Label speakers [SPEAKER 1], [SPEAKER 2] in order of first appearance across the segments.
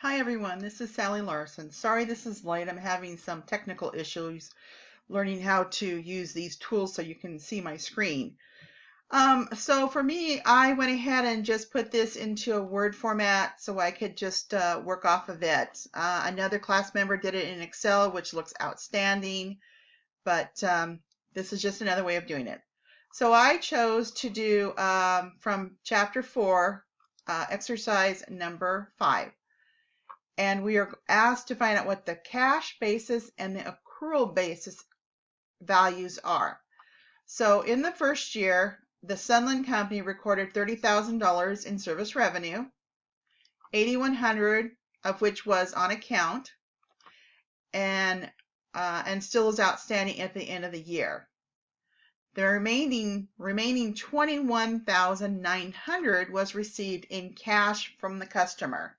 [SPEAKER 1] Hi everyone, this is Sally Larson. Sorry this is late. I'm having some technical issues learning how to use these tools so you can see my screen. So for me, I went ahead and just put this into a Word format so I could just work off of it. Another class member did it in Excel, which looks outstanding, but this is just another way of doing it. So I chose to do from Chapter 4, exercise number 5. And we are asked to find out what the cash basis and the accrual basis values are. So in the first year, the Sunland Company recorded $30,000 in service revenue, $8,100 of which was on account, and still is outstanding at the end of the year. The remaining $21,900 was received in cash from the customer.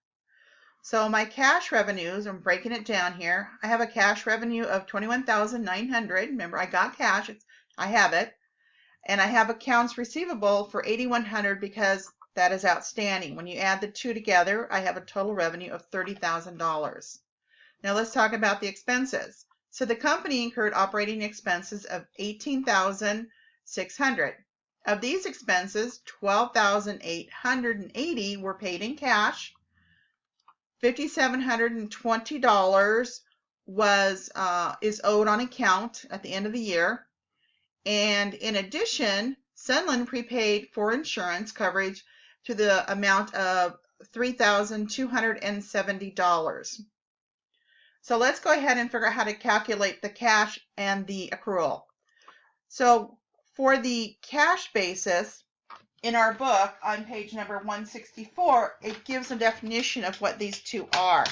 [SPEAKER 1] So my cash revenues, I'm breaking it down here. I have a cash revenue of $21,900. Remember, I got cash. I have it. And I have accounts receivable for $8,100 because that is outstanding. When you add the two together, I have a total revenue of $30,000. Now let's talk about the expenses. So the company incurred operating expenses of $18,600. Of these expenses, $12,880 were paid in cash. $5,720 is owed on account at the end of the year. And in addition, Sunland prepaid for insurance coverage to the amount of $3,270. So let's go ahead and figure out how to calculate the cash and the accrual. So for the cash basis, in our book on page number 164, it gives a definition of what these two are.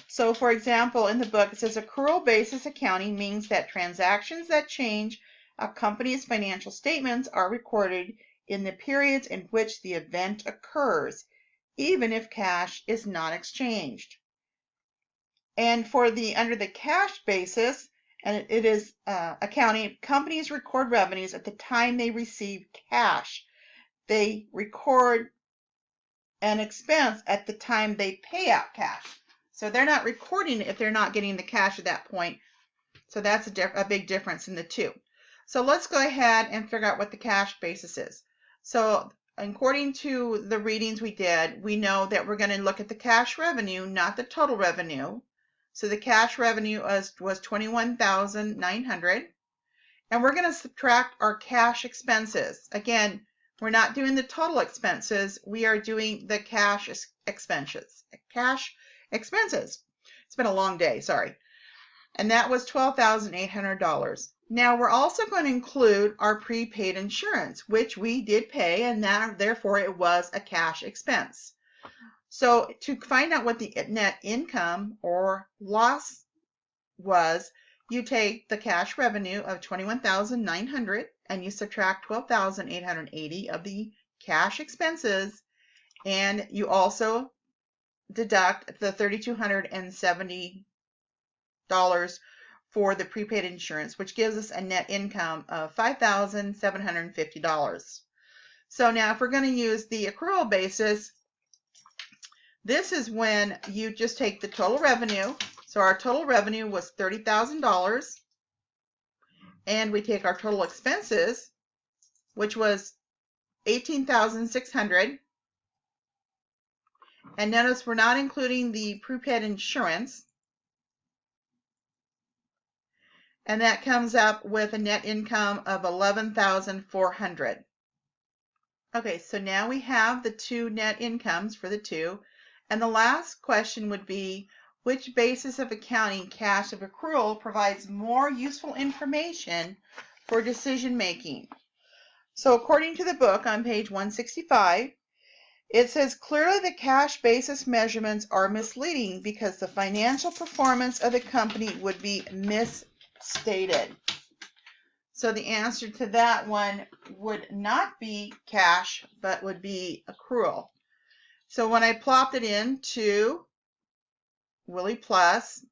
[SPEAKER 1] So for example, in the book, it says accrual basis accounting means that transactions that change a company's financial statements are recorded in the periods in which the event occurs, even if cash is not exchanged. And for under the cash basis, and it is accounting, companies record revenues at the time they receive cash. They record an expense at the time they pay out cash. So they're not recording it if they're not getting the cash at that point. So that's a big difference in the two. So let's go ahead and figure out what the cash basis is. So according to the readings we did, we know that we're going to look at the cash revenue, not the total revenue. So the cash revenue was $21,900. And we're going to subtract our cash expenses. Again, we're not doing the total expenses. We are doing the cash expenses. It's been a long day, sorry. And that was $12,800. Now we're also going to include our prepaid insurance, which we did pay, and therefore it was a cash expense. So to find out what the net income or loss was, you take the cash revenue of $21,900 and you subtract $12,880 of the cash expenses, and you also deduct the $3,270 for the prepaid insurance, which gives us a net income of $5,750. So now if we're going to use the accrual basis, this is when you just take the total revenue. So our total revenue was $30,000, and we take our total expenses, which was $18,600. And notice we're not including the prepaid insurance. And that comes up with a net income of $11,400. Okay, so now we have the two net incomes for the two. And the last question would be, which basis of accounting, cash of accrual, provides more useful information for decision making? So according to the book on page 165, it says clearly the cash basis measurements are misleading because the financial performance of the company would be misstated. So the answer to that one would not be cash, but would be accrual. So when I plopped it into Willie Plus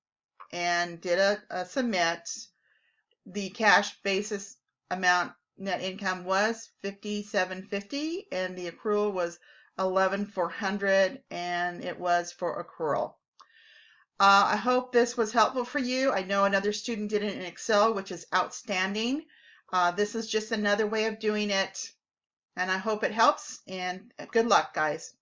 [SPEAKER 1] and did a submit, the cash basis amount net income was $5,750 and the accrual was $11,400, and it was for accrual. I hope this was helpful for you. I know another student did it in Excel, which is outstanding. This is just another way of doing it, and I hope it helps, and good luck, guys.